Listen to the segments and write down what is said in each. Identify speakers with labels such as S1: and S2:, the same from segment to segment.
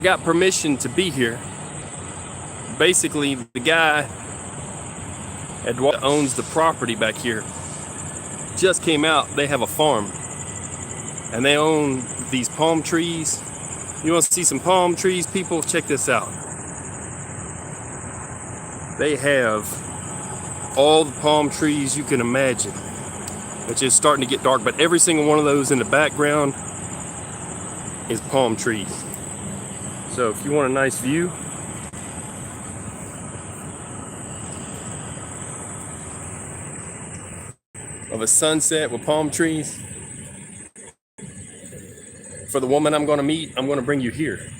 S1: got permission to be here. Basically, the guy Eduardo owns the property back here just came out. They have a farm and they own these palm trees. You want to see some palm trees, people? Check this out. They have all the palm trees you can imagine. It's just starting to get dark, but every single one of those in the background is palm trees. So if you want a nice view, of a sunset with palm trees, for the woman I'm going to meet, I'm going to bring you here.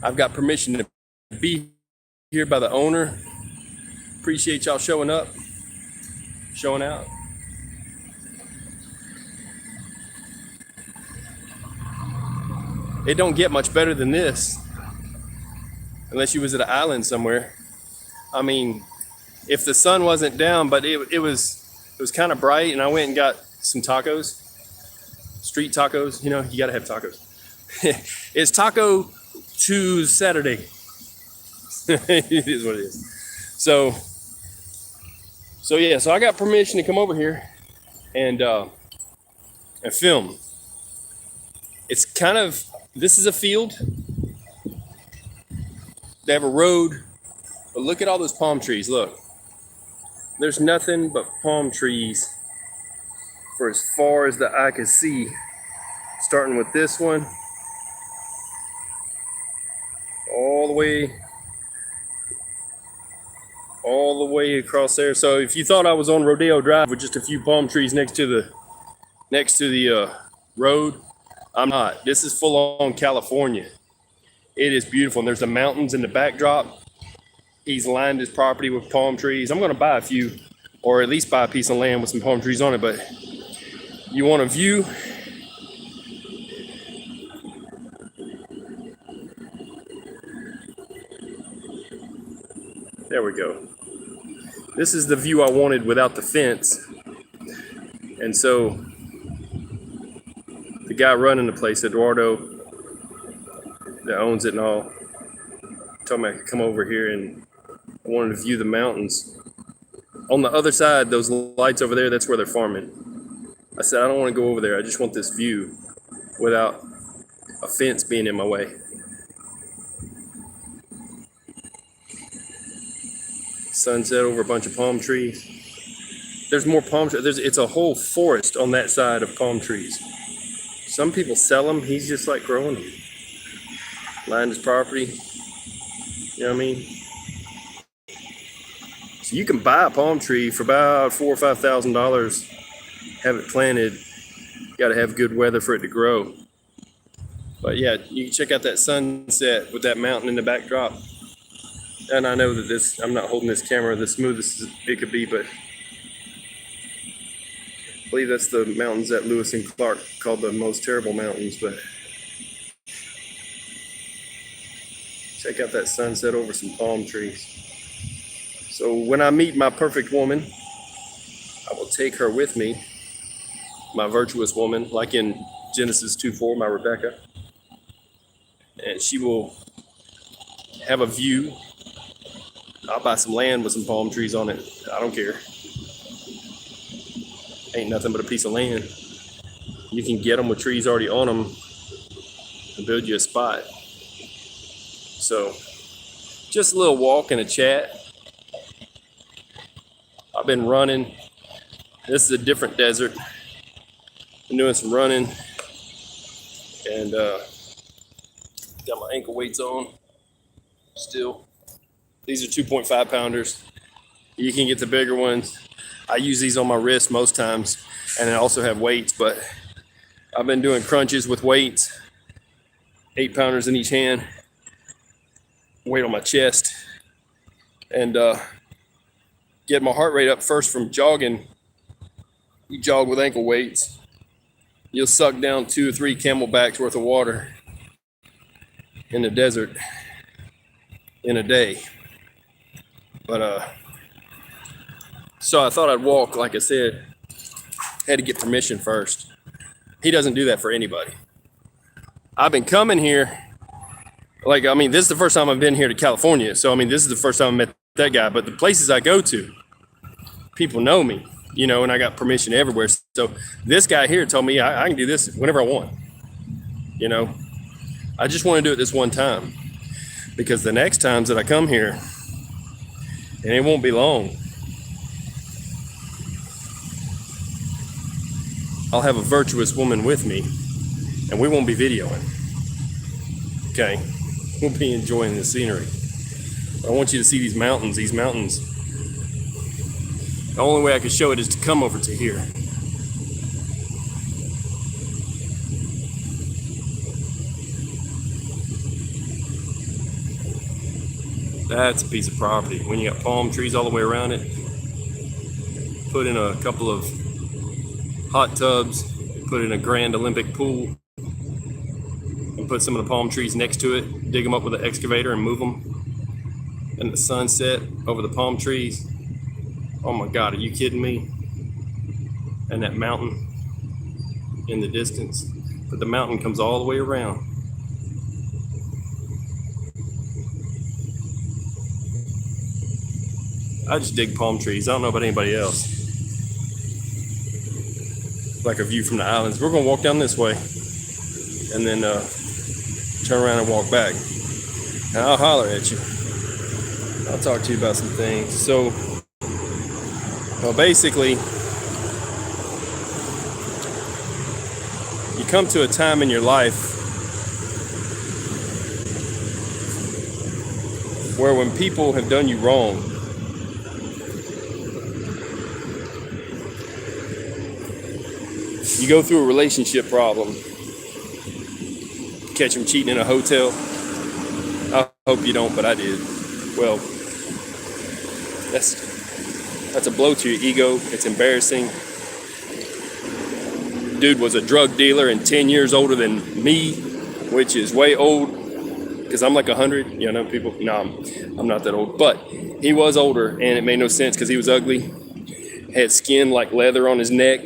S1: I've got permission to be here by the owner. Appreciate y'all showing up, showing out. It don't get much better than this, unless you was at an island somewhere. I mean, if the sun wasn't down, but it was kind of bright, and I went and got some tacos, street tacos. You know, you gotta have tacos. It's Taco Saturday. It is what it is. So yeah. So I got permission to come over here and film. It's kind of, this is a field. They have a road, but look at all those palm trees. Look, there's nothing but palm trees for as far as the eye can see. Starting with this one, all the way across there. So if you thought I was on Rodeo Drive with just a few palm trees next to the road, I'm not. This is full on California. It is beautiful, and there's the mountains in the backdrop. He's lined his property with palm trees. I'm going to buy a few, or at least buy a piece of land with some palm trees on it. But you want a view? There we go. This is the view I wanted without the fence. And so the guy running the place, Eduardo, that owns it and all, told me I could come over here and I wanted to view the mountains. On the other side, those lights over there, that's where they're farming. I said, I don't want to go over there. I just want this view without a fence being in my way. Sunset over a bunch of palm trees. There's more palm trees. It's a whole forest on that side of palm trees. Some people sell them. He's just like growing them. Lined his property. You know what I mean? So you can buy a palm tree for about $4,000 or $5,000. Have it planted. You got to have good weather for it to grow. But yeah, you can check out that sunset with that mountain in the backdrop. And I know that I'm not holding this camera the smoothest it could be, but I believe that's the mountains that Lewis and Clark called the most terrible mountains. But check out that sunset over some palm trees. So when I meet my perfect woman, I will take her with me, my virtuous woman, like in Genesis 2:4, my Rebecca. And she will have a view. I'll buy some land with some palm trees on it. I don't care. Ain't nothing but a piece of land. You can get them with trees already on them and build you a spot. So just a little walk and a chat. I've been running. This is a different desert. Been doing some running and got my ankle weights on still. These are 2.5 pounders. You can get the bigger ones. I use these on my wrist most times, and I also have weights, but I've been doing crunches with weights, 8 pounders in each hand, weight on my chest, and get my heart rate up first from jogging. You jog with ankle weights, you'll suck down 2 or 3 camelbacks worth of water in the desert in a day. But so I thought I'd walk, like I said. Had to get permission first. He doesn't do that for anybody. I've been coming here. Like, I mean, this is the first time I've been here to California. So, I mean, this is the first time I met that guy. But the places I go to, people know me, you know, and I got permission everywhere. So this guy here told me I can do this whenever I want. You know, I just want to do it this one time, because the next times that I come here, and it won't be long, I'll have a virtuous woman with me, and we won't be videoing. Okay, we'll be enjoying the scenery. I want you to see these mountains. These mountains. The only way I can show it is to come over to here. That's a piece of property. When you got palm trees all the way around it, put in a couple of hot tubs, put in a grand Olympic pool, and put some of the palm trees next to it, dig them up with an excavator and move them. And the sunset over the palm trees. Oh my God, are you kidding me? And that mountain in the distance. But the mountain comes all the way around. I just dig palm trees. I don't know about anybody else. Like a view from the islands. We're gonna walk down this way and then turn around and walk back. And I'll holler at you. I'll talk to you about some things. So, well, basically, you come to a time in your life where when people have done you wrong, you go through a relationship problem, catch them cheating in a hotel. I hope you don't, but I did. Well, that's a blow to your ego. It's embarrassing. Dude was a drug dealer and 10 years older than me, which is way old, because I'm like 100. You know, people, no, I'm not that old. But he was older, and it made no sense because he was ugly, had skin like leather on his neck,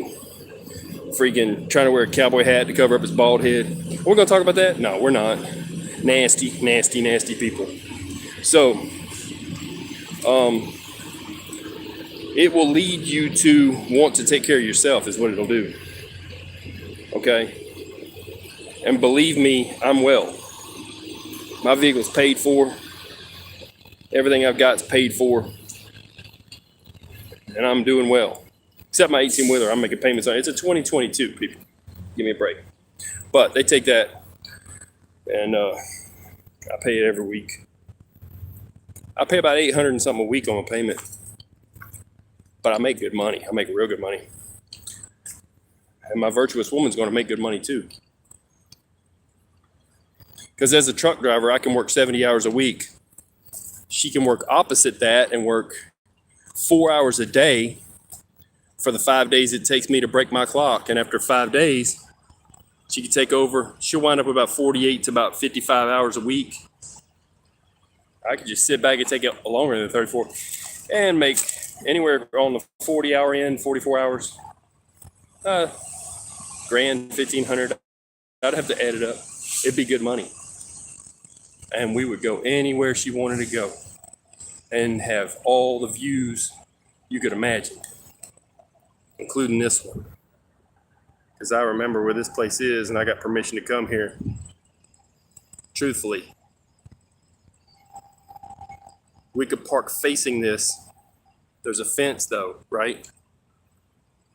S1: freaking trying to wear a cowboy hat to cover up his bald head. We're going to talk about that? No, we're not. Nasty, nasty, nasty people. So, it will lead you to want to take care of yourself is what it'll do. Okay? And believe me, I'm well. My vehicle's paid for. Everything I've got's paid for. And I'm doing well. Except my 18-wheeler, I'm making payments on it. It's a 2022, people. Give me a break. But they take that, and I pay it every week. I pay about $800 and something a week on a payment. But I make good money. I make real good money. And my virtuous woman's going to make good money too. Because as a truck driver, I can work 70 hours a week. She can work opposite that and work 4 hours a day for the 5 days it takes me to break my clock. And after 5 days, she can take over. She'll wind up with about 48 to about 55 hours a week. I could just sit back and take it longer than 34 and make anywhere on the 40-hour end, 44 hours, grand, 1,500. I'd have to add it up. It'd be good money. And we would go anywhere she wanted to go and have all the views you could imagine, including this one. Because I remember where this place is, and I got permission to come here. Truthfully, we could park facing this. There's a fence though, right?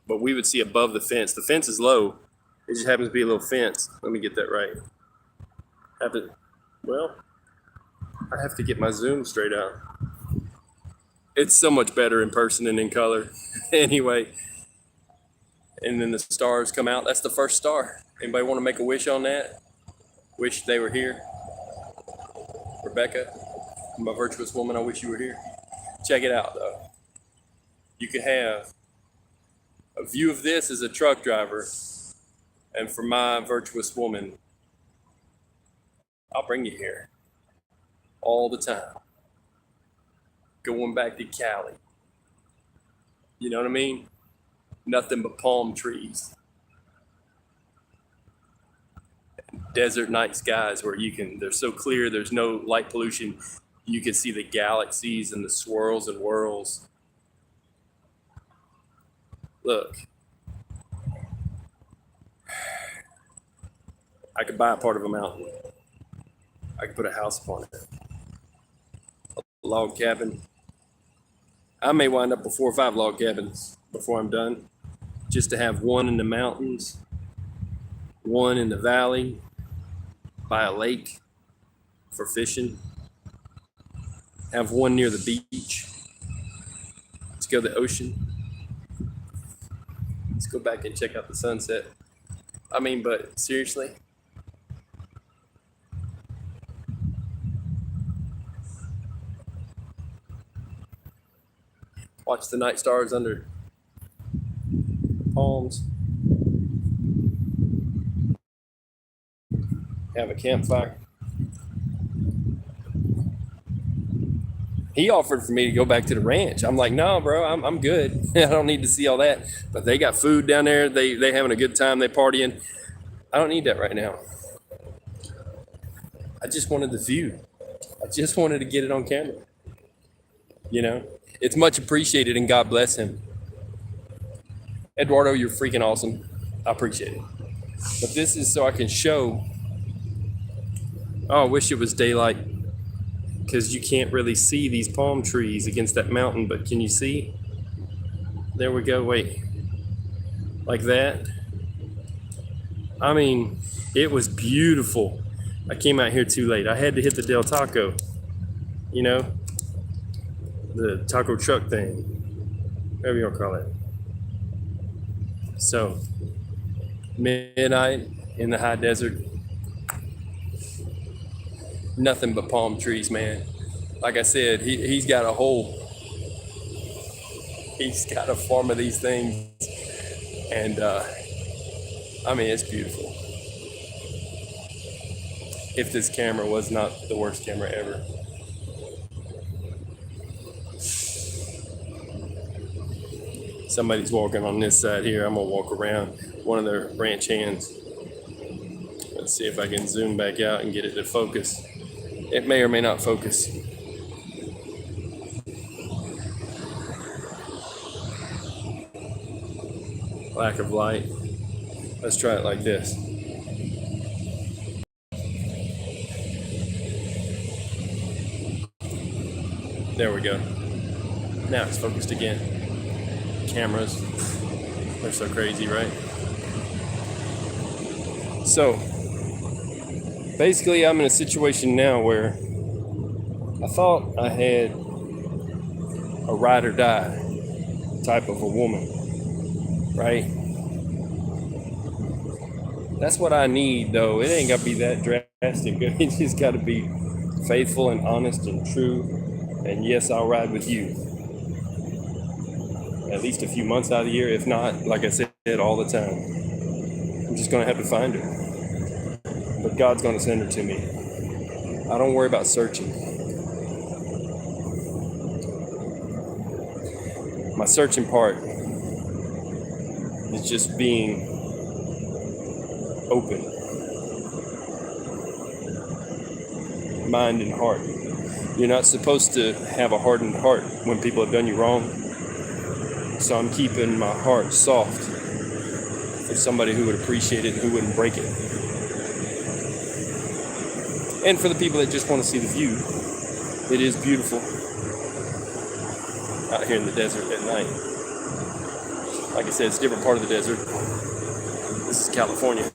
S1: But we would see above the fence. The fence is low. It just happens to be a little fence. Let me get that right. I have to get my zoom straight out. It's so much better in person than in color. Anyway, and then the stars come out. That's the first star. Anybody want to make a wish on that? Wish they were here. Rebecca, my virtuous woman, I wish you were here. Check it out though. You could have a view of this as a truck driver, and for my virtuous woman, I'll bring you here all the time. Going back to Cali. You know what I mean? Nothing but palm trees. desert night skies where they're so clear, there's no light pollution. You can see the galaxies and the swirls and whirls. Look, I could buy a part of a mountain. I could put a house upon it. A log cabin. I may wind up with 4 or 5 log cabins before I'm done, just to have one in the mountains, one in the valley, by a lake for fishing, have one near the beach. Let's go to the ocean. Let's go back and check out the sunset. But seriously, watch the night stars under palms. Have a campfire. He offered for me to go back to the ranch. I'm like, no, bro, I'm good. I don't need to see all that. But they got food down there. They having a good time. They partying. I don't need that right now. I just wanted the view. I just wanted to get it on camera. It's much appreciated, and God bless him. Eduardo, you're freaking awesome. I appreciate it. But this is so I can show. Oh, I wish it was daylight, because you can't really see these palm trees against that mountain, but can you see? There we go. Wait. Like that. It was beautiful. I came out here too late. I had to hit the Del Taco, the taco truck thing, whatever you want to call it. So, midnight in the high desert, nothing but palm trees, man. Like I said, he's got a farm of these things, and it's beautiful. If this camera was not the worst camera ever. Somebody's walking on this side here. I'm gonna walk around one of their ranch hands. Let's see if I can zoom back out and get it to focus. It may or may not focus. Lack of light. Let's try it like this. There we go. Now it's focused again. Cameras, they're so crazy, right? So basically I'm in a situation now where I thought I had a ride or die type of a woman, right? That's what I need, though. It ain't got to be that drastic. It just got to be faithful and honest and true. And yes, I'll ride with you at least a few months out of the year, if not, like I said, all the time. I'm just going to have to find her. But God's going to send her to me. I don't worry about searching. My searching part is just being open. Mind and heart. You're not supposed to have a hardened heart when people have done you wrong. So I'm keeping my heart soft for somebody who would appreciate it and who wouldn't break it. And for the people that just want to see the view, it is beautiful out here in the desert at night. Like I said, it's a different part of the desert. This is California.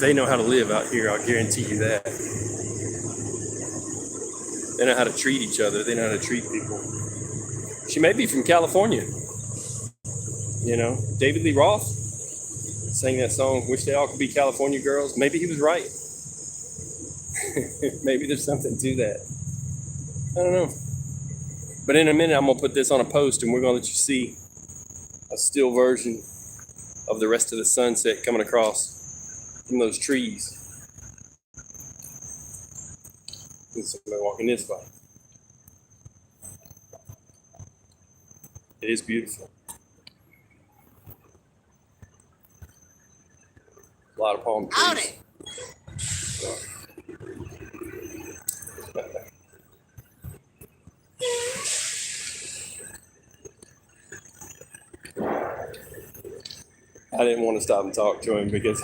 S1: They know how to live out here, I'll guarantee you that. They know how to treat each other. They know how to treat people. She may be from California. David Lee Roth sang that song, Wish They All Could Be California Girls. Maybe he was right. Maybe there's something to that. I don't know. But in a minute, I'm going to put this on a post, and we're going to let you see a still version of the rest of the sunset coming across from those trees. There's somebody walking this way. It is beautiful. A lot of palm trees.
S2: Howdy.
S1: I didn't want to stop and talk to him because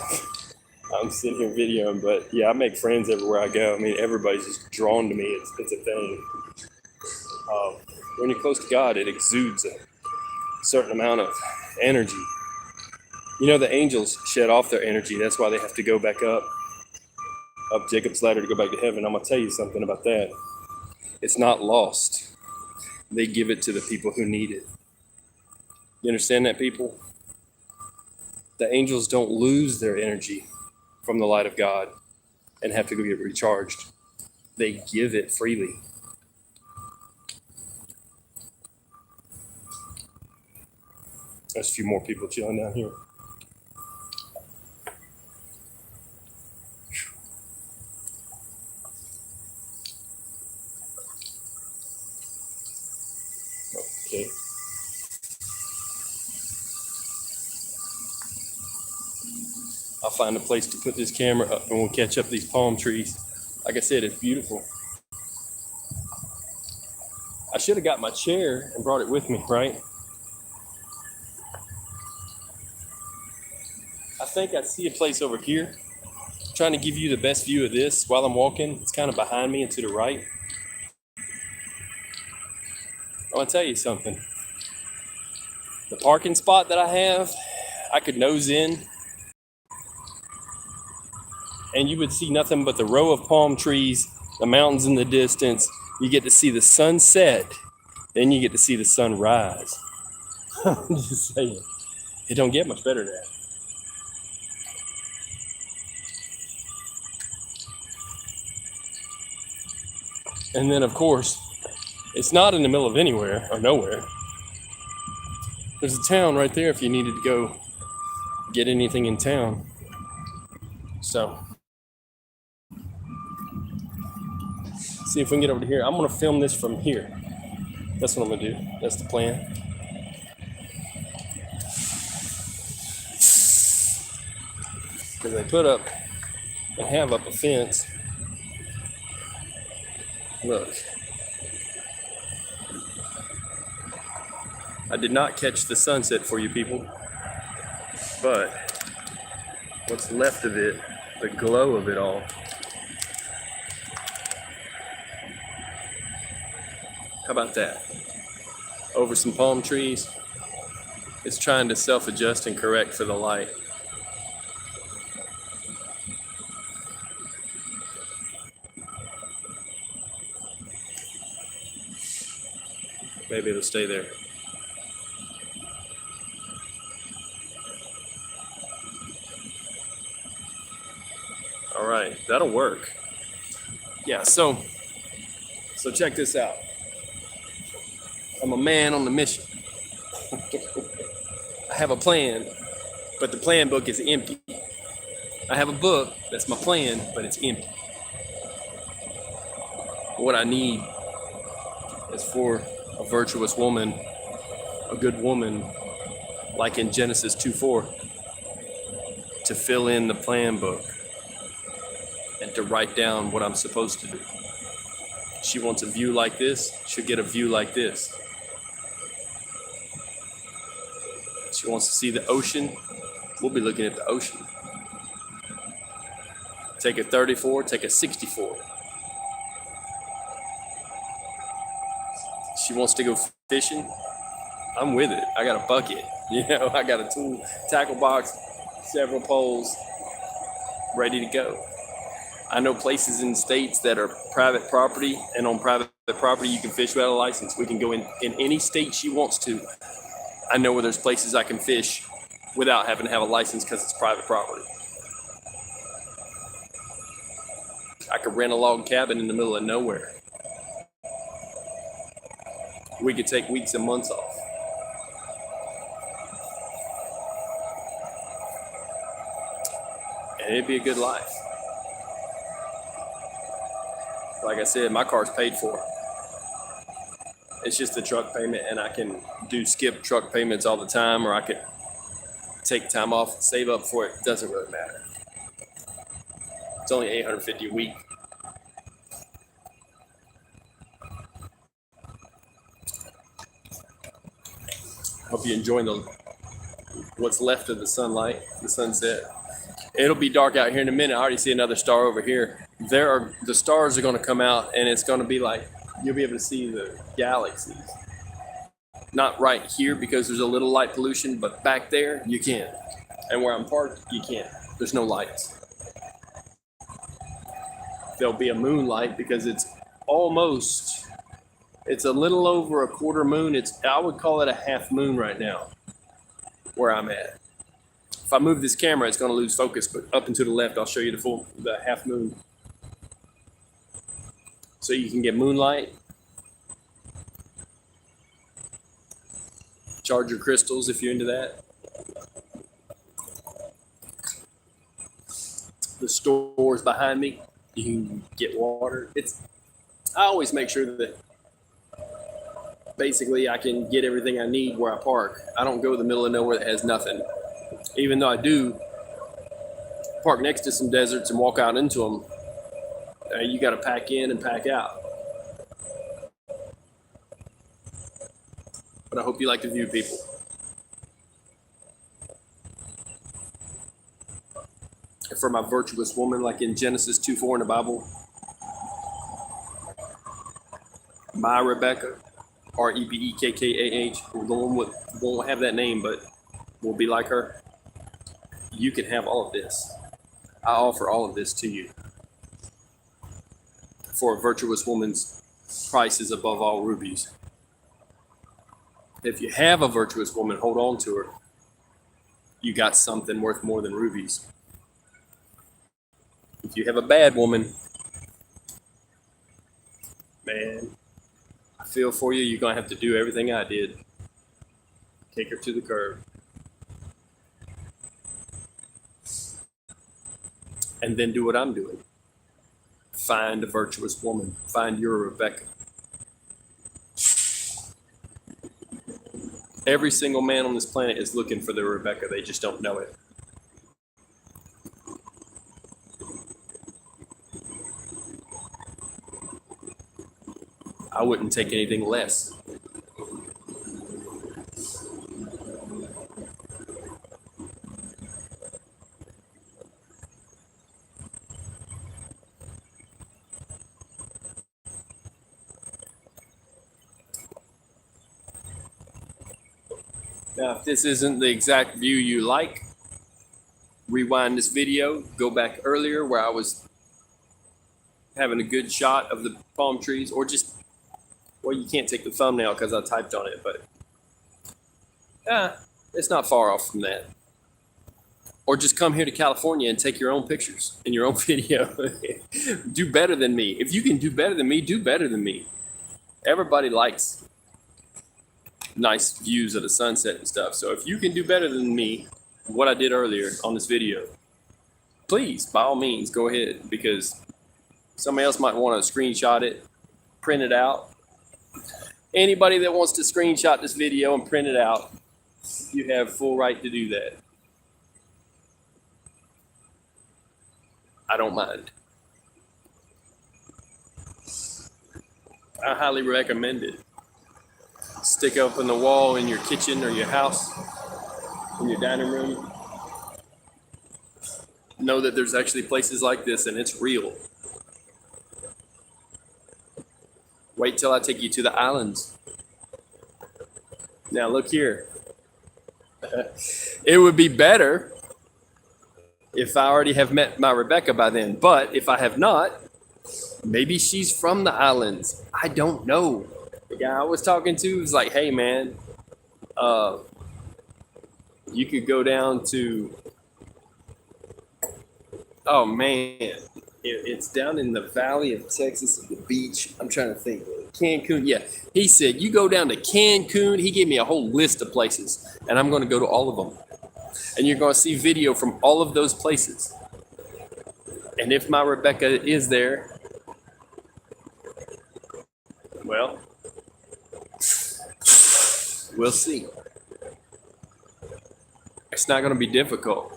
S1: I'm sitting here videoing, but yeah, I make friends everywhere I go. I mean, everybody's just drawn to me. It's a thing. When you're close to God, it exudes a certain amount of energy. You know, the angels shed off their energy. That's why they have to go back up Jacob's ladder to go back to heaven. I'm going to tell you something about that. It's not lost. They give it to the people who need it. You understand that, people? The angels don't lose their energy from the light of God and have to go get recharged. They give it freely. There's a few more people chilling down here. Okay. I'll find a place to put this camera up and we'll catch up these palm trees. Like I said, it's beautiful. I should have got my chair and brought it with me, right? I think I see a place over here. I'm trying to give you the best view of this while I'm walking. It's kind of behind me and to the right. I want to tell you something. The parking spot that I have, I could nose in and you would see nothing but the row of palm trees, the mountains in the distance. You get to see the sunset, then you get to see the sunrise. I'm just saying, it don't get much better than that. And then, of course, it's not in the middle of anywhere or nowhere. There's a town right there if you needed to go get anything in town. So, see if we can get over to here. I'm going to film this from here. That's what I'm going to do. That's the plan. Because they put up and have up a fence. Look. I did not catch the sunset for you people, but what's left of it, the glow of it all. How about that? Over some palm trees. It's trying to self-adjust and correct for the light. Maybe it'll stay there. All right, that'll work. Yeah, so check this out. I'm a man on the mission. I have a plan, but the plan book is empty. I have a book, that's my plan, but it's empty. What I need is for a virtuous woman, a good woman, like in Genesis 2:4, to fill in the plan book and to write down what I'm supposed to do. She wants a view like this, she'll get a view like this. She wants to see the ocean, we'll be looking at the ocean. Take a 34, take a 64. She wants to go fishing, I'm with it. I got a bucket, I got a tool, tackle box, several poles, ready to go. I know places in states that are private property, and on private property you can fish without a license. We can go in any state she wants to. I know where there's places I can fish without having to have a license because it's private property. I could rent a log cabin in the middle of nowhere. We could take weeks and months off. And it'd be a good life. Like I said, my car's paid for. It's just a truck payment, and I can skip truck payments all the time, or I could take time off and save up for it. It doesn't really matter. It's only $850 a week. Hope you're enjoying what's left of the sunlight, the sunset. It'll be dark out here in a minute. I already see another star over here. The stars are going to come out, and it's going to be like you'll be able to see the galaxies. Not right here because there's a little light pollution, but back there you can. And where I'm parked, you can't. There's no lights. There'll be a moonlight because it's a little over a quarter moon. I would call it a half moon right now where I'm at. If I move this camera, it's going to lose focus, but up and to the left, I'll show you the half moon. So you can get moonlight. Charge your crystals if you're into that. The store's behind me. You can get water. I always make sure that basically I can get everything I need where I park. I don't go to the middle of nowhere that has nothing. Even though I do park next to some deserts and walk out into them, you got to pack in and pack out. But I hope you like the view, people. And for my virtuous woman, like in Genesis 2:4 in the Bible, my Rebecca, Rebekkah, the one won't have that name, but will be like her. You can have all of this. I offer all of this to you. For a virtuous woman's price is above all rubies. If you have a virtuous woman, hold on to her. You got something worth more than rubies. If you have a bad woman, man, I feel for you. You're going to have to do everything I did. Take her to the curb. And then do what I'm doing. Find a virtuous woman. Find your Rebecca. Every single man on this planet is looking for their Rebecca. They just don't know it. I wouldn't take anything less. Now, if this isn't the exact view you like, rewind this video, go back earlier where I was having a good shot of the palm trees, or just, well, you can't take the thumbnail because I typed on it, but it's not far off from that. Or just come here to California and take your own pictures and your own video. Do better than me. If you can do better than me, do better than me. Everybody likes nice views of the sunset and stuff. So if you can do better than me, what I did earlier on this video, please, by all means, go ahead, because somebody else might want to screenshot it, print it out. Anybody that wants to screenshot this video and print it out, you have full right to do that. I don't mind. I highly recommend it. Stick up on the wall in your kitchen or your house, in your dining room. Know that there's actually places like this and it's real. Wait till I take you to the islands. Now look here. It would be better if I already have met my Rebecca by then. But if I have not, maybe she's from the islands. I don't know. The guy I was talking to was like, hey man, you could go down to, oh man, it's down in the valley of Texas at the beach. I'm trying to think. Cancun. Yeah. He said, you go down to Cancun. He gave me a whole list of places, and I'm going to go to all of them. And you're going to see video from all of those places. And if my Rebecca is there, well, we'll see. It's not going to be difficult.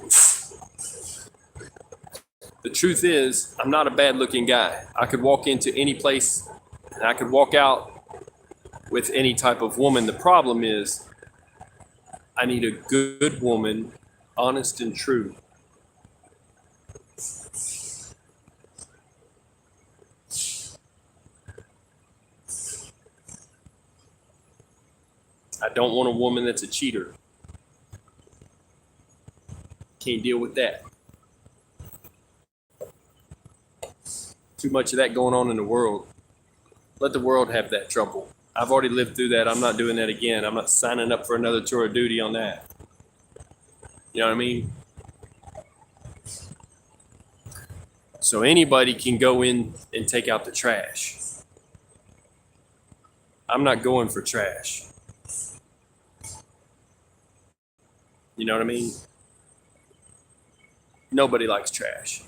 S1: The truth is, I'm not a bad looking guy. I could walk into any place and I could walk out with any type of woman. The problem is, I need a good woman, honest and true. I don't want a woman that's a cheater. Can't deal with that. Too much of that going on in the world. Let the world have that trouble. I've already lived through that. I'm not doing that again. I'm not signing up for another tour of duty on that. You know what I mean? So anybody can go in and take out the trash. I'm not going for trash. You know what I mean? Nobody likes trash.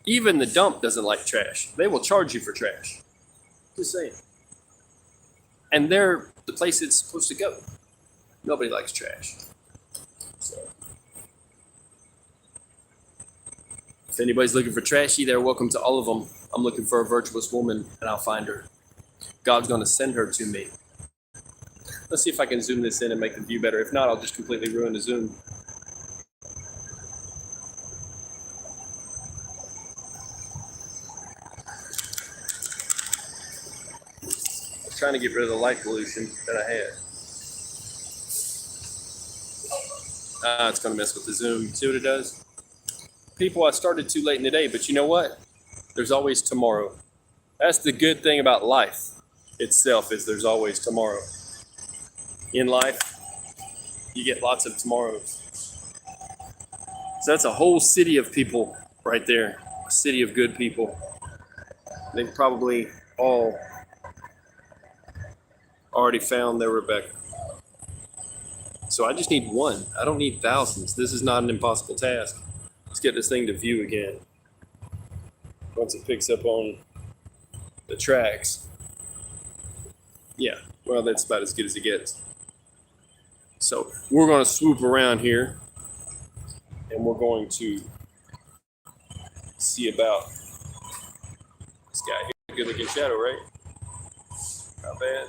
S1: Even the dump doesn't like trash. They will charge you for trash. Just saying. And they're the place it's supposed to go. Nobody likes trash. So, if anybody's looking for trashy, they're welcome to all of them. I'm looking for a virtuous woman, and I'll find her. God's going to send her to me. Let's see if I can zoom this in and make the view better. If not, I'll just completely ruin the zoom. Trying to get rid of the light pollution that I had. It's going to mess with the zoom. See what it does? People, I started too late in the day, but you know what? There's always tomorrow. That's the good thing about life itself, is there's always tomorrow. In life, you get lots of tomorrows. So that's a whole city of people right there. A city of good people. They've probably all already found their Rebecca. So I just need one. I don't need thousands. This is not an impossible task. Let's get this thing to view again. Once it picks up on the tracks. Yeah, well, that's about as good as it gets. So we're going to swoop around here and we're going to see about this guy here. Good looking shadow, right? Not bad.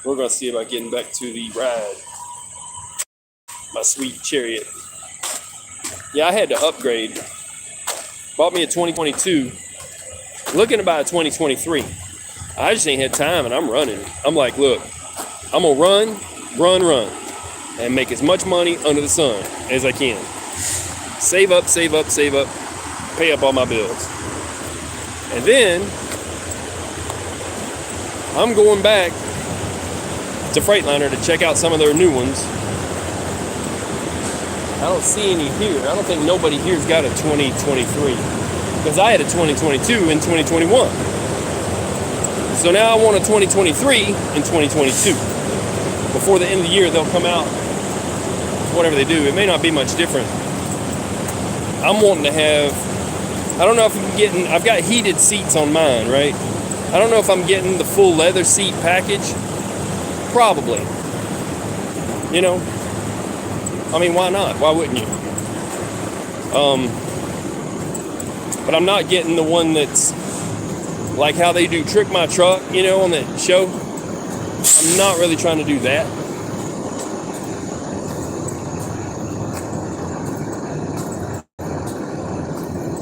S1: We're going to see about getting back to the ride. My sweet chariot. Yeah, I had to upgrade. Bought me a 2022. Looking to buy a 2023. I just ain't had time and I'm running. I'm like, look, I'm going to run. And make as much money under the sun as I can. Save up. Pay up all my bills. And then I'm going back to Freightliner to check out some of their new ones. I don't see any here. I don't think nobody here's got a 2023. Because I had a 2022 in 2021. So now I want a 2023 in 2022. Before the end of the year, they'll come out. Whatever they do, it may not be much different. I'm wanting to have, I don't know if I'm getting, I've got heated seats on mine, right? I don't know if I'm getting the full leather seat package. Probably. You know? I mean, why not? Why wouldn't you? But I'm not getting the one that's like how they do Trick My Truck, you know, on that show. I'm not really trying to do that.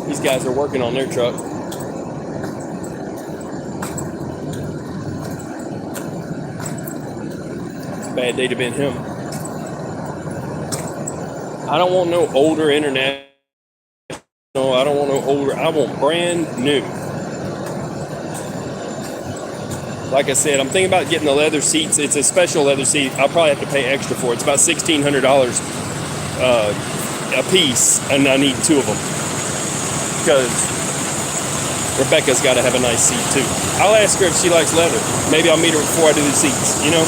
S1: These guys are working on their truck. Bad day to been him. I don't want no older international. I don't want no older. I want brand new. Like I said, I'm thinking about getting the leather seats. It's a special leather seat. I'll probably have to pay extra for it. It's about $1,600 a piece, and I need two of them because Rebecca's got to have a nice seat too. I'll ask her if she likes leather. Maybe I'll meet her before I do the seats. You know.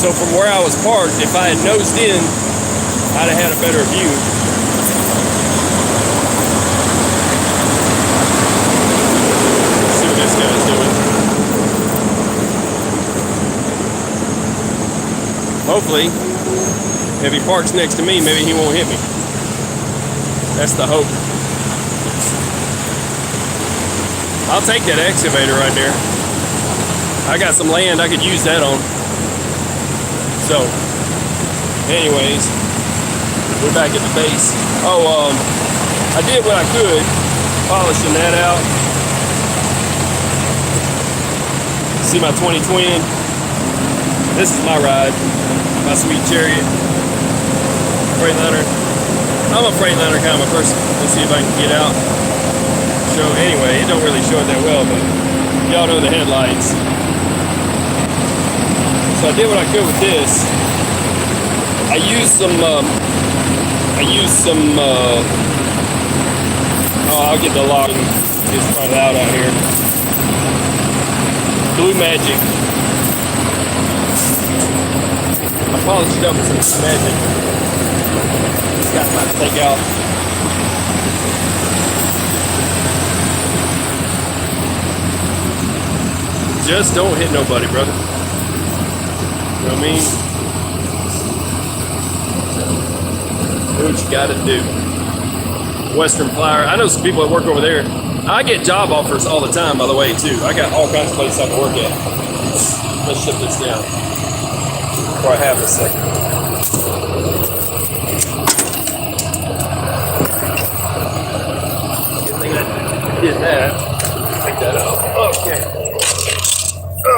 S1: So from where I was parked, if I had nosed in I'd have had a better view. Let's see what this guy's doing. Hopefully, if he parks next to me, maybe he won't hit me. That's the hope. I'll take that excavator right there. I got some land I could use that on. So, anyways, we're back at the base. Oh, I did what I could, polishing that out. See my 20 Twin? This is my ride, my sweet Chariot, Freightliner. I'm a Freightliner kind of a person. Let's see if I can get out. Show anyway, it don't really show it that well, but y'all know the headlights. So I did what I could with this. I used some, I'll get the log, it's quite loud out here. Blue Magic. I polished it up with some Blue Magic. Got my take out. Just don't hit nobody, brother. You know what I mean? Do what you gotta do. Western Flyer. I know some people that work over there. I get job offers all the time, by the way, too. I got all kinds of places I can work at. Let's shut this down before I have a second. Good thing I did that. Take that out. Okay.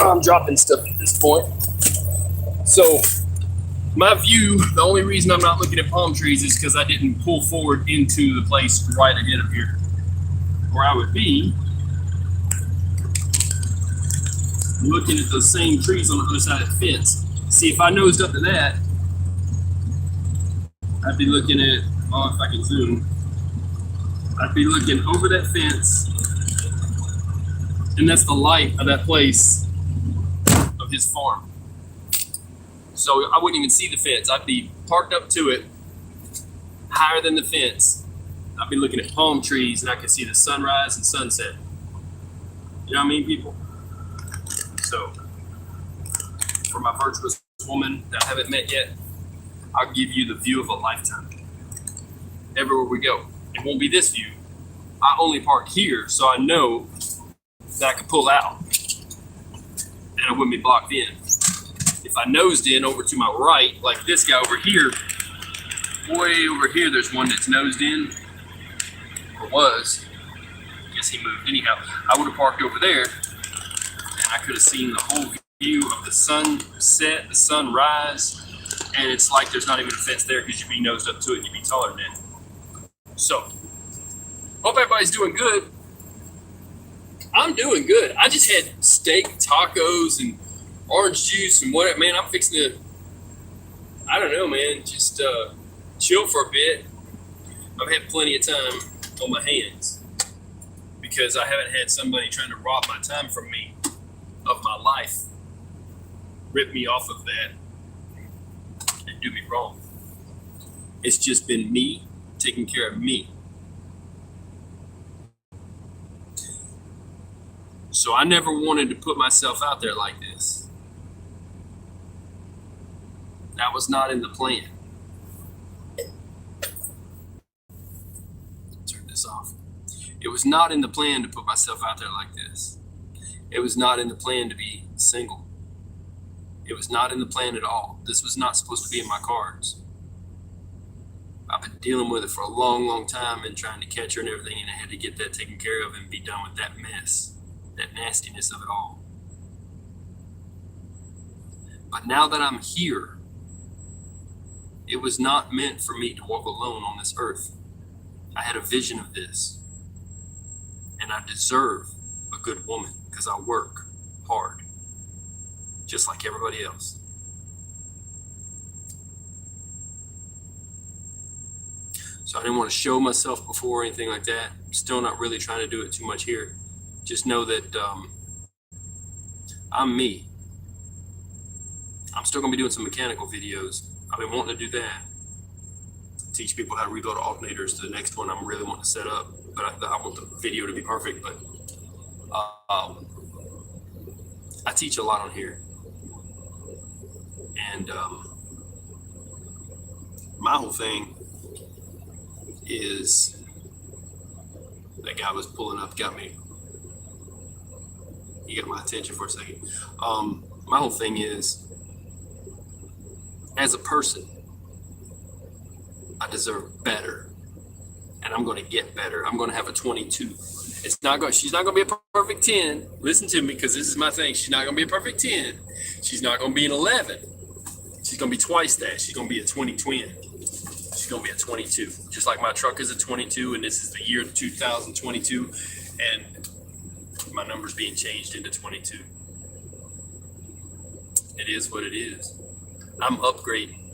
S1: I'm dropping stuff at this point. So, my view, the only reason I'm not looking at palm trees is because I didn't pull forward into the place right ahead of here. Where I would be looking at those same trees on the other side of the fence. See, if I nosed up to that, I'd be looking at, oh, if I can zoom, I'd be looking over that fence, and that's the light of that place of his farm. So I wouldn't even see the fence. I'd be parked up to it, higher than the fence. I'd be looking at palm trees, and I could see the sunrise and sunset. You know what I mean, people? So, for my virtuous woman that I haven't met yet, I'll give you the view of a lifetime. Everywhere we go. It won't be this view. I only park here, so I know that I could pull out, and I wouldn't be blocked in. If I nosed in over to my right, like this guy over here, way over here, there's one that's nosed in, or was. I guess he moved. Anyhow, I would have parked over there, and I could have seen the whole view of the sunset, the sunrise, and it's like there's not even a fence there because you'd be nosed up to it and you'd be taller than it. So, hope everybody's doing good. I'm doing good. I just had steak, tacos, and orange juice and what, man, I'm fixing to, I don't know, man, just chill for a bit. I've had plenty of time on my hands because I haven't had somebody trying to rob my time from me, of my life, rip me off of that, and do me wrong. It's just been me taking care of me. So I never wanted to put myself out there like this. That was not in the plan. Turn this off. It was not in the plan to put myself out there like this. It was not in the plan to be single. It was not in the plan at all. This was not supposed to be in my cards. I've been dealing with it for a long, long time and trying to catch her and everything, and I had to get that taken care of and be done with that mess, that nastiness of it all. But now that I'm here, it was not meant for me to walk alone on this earth. I had a vision of this, and I deserve a good woman because I work hard, just like everybody else. So I didn't want to show myself before or anything like that. I'm still not really trying to do it too much here. Just know that I'm me. I'm still going to be doing some mechanical videos. I've been wanting to do that. teach people how to rebuild alternators. The next one I'm really wanting to set up, but I want the video to be perfect. But I teach a lot on here, and my whole thing is that guy was pulling up, he got my attention for a second. My whole thing is, as a person, I deserve better, and I'm going to get better. I'm going to have a 22. She's not going to be a perfect 10. Listen to me, because this is my thing. She's not going to be a perfect 10. She's not going to be an 11. She's going to be twice that. She's going to be a 20 twin. She's going to be a 22. Just like my truck is a 22, and this is the year 2022, and my number's being changed into 22. It is what it is. I'm upgrading.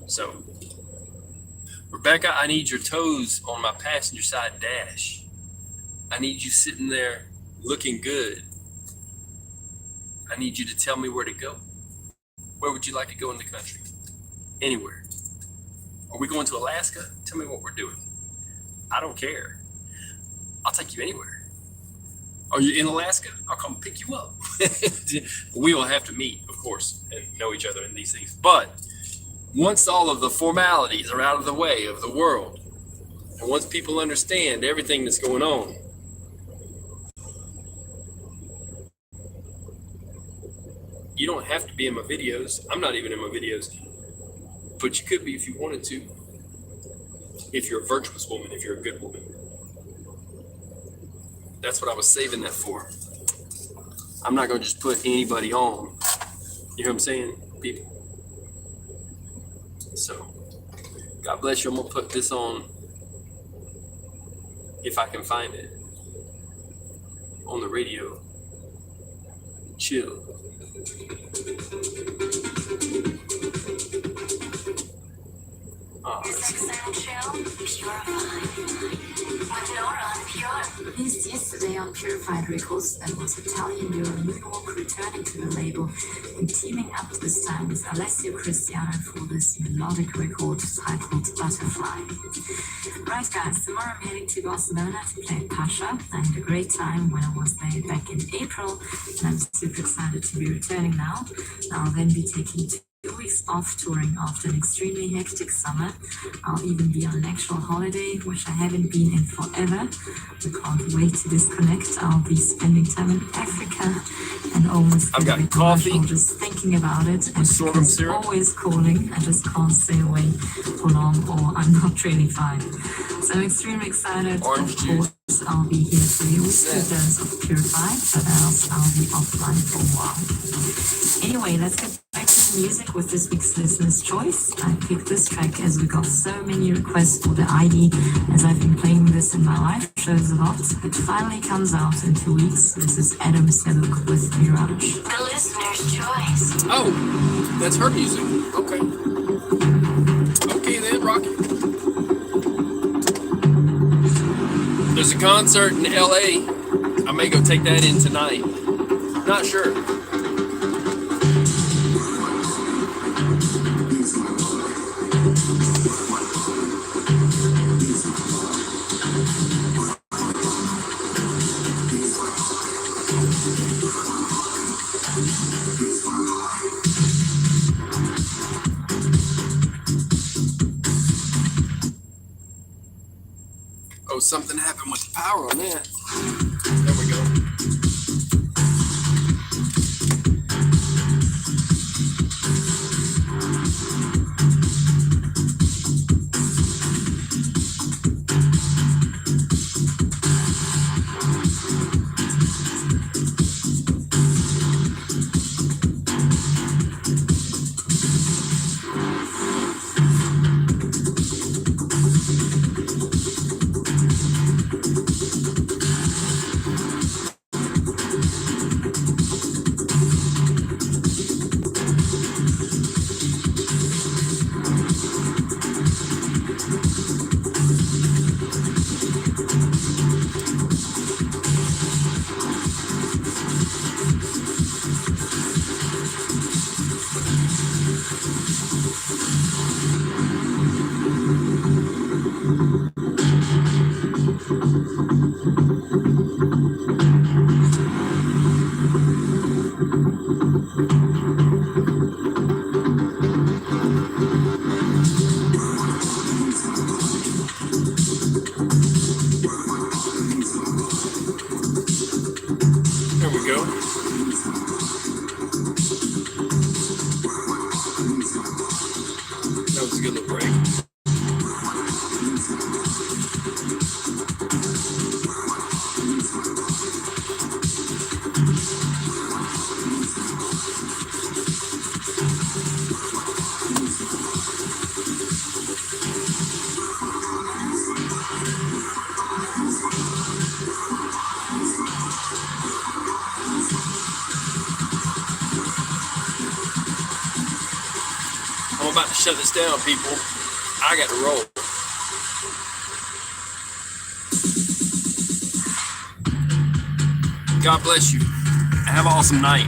S1: So, Rebecca, I need your toes on my passenger side dash. I need you sitting there looking good. I need you to tell me where to go. Where would you like to go in the country? Anywhere. Are we going to Alaska? Tell me what we're doing. I don't care. I'll take you anywhere. Are you in Alaska? I'll come pick you up. We will have to meet, of course, and know each other in these things. But once all of the formalities are out of the way of the world, and once people understand everything that's going on, you don't have to be in my videos. I'm not even in my videos. But you could be if you wanted to. If you're a virtuous woman, if you're a good woman. That's what I was saving that for. I'm not going to just put anybody on. You know what I'm saying, people? So, God bless you. I'm going to put this on, if I can find it, on the radio. Chill.
S2: Released yesterday on Purified Records, that was Italian duo Moonwalk returning to the label and teaming up this time with Alessio Cristiano for this melodic record titled Butterfly. Right guys, tomorrow I'm heading to Barcelona to play Pasha. I had a great time when I was there back in April, and I'm super excited to be returning now. I'll then be taking 2 weeks off touring after an extremely hectic summer. I'll even be on an actual holiday, which I haven't been in forever. I can't wait to disconnect. I'll be spending time in Africa and almost
S1: I've got coffee,
S2: just thinking about it. And
S1: sorghum syrup.
S2: Always calling. I just can't stay away for long, or I'm not really fine. So I'm extremely excited.
S1: Orange
S2: of
S1: juice.
S2: course, I'll be here for you with 2 doses of Purified, but else I'll be offline for a while. Anyway, let's get back to the music with this week's listener's choice. I picked this track as we got so many requests for the ID, as I've been playing this in my live shows a lot. It finally comes out in 2 weeks. This is Adam Seluk with Mirage.
S3: The listener's choice.
S1: Oh, that's her music. Okay. Okay then, rock it. There's a concert in LA. I may go take that in tonight. Not sure. Oh, something happened with the power on that. There we go. There we go. That was a good little break. I'm about to shut this down, people. I got to roll. God bless you. Have an awesome night.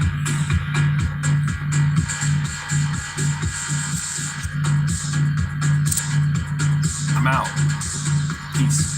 S1: I'm out. Peace.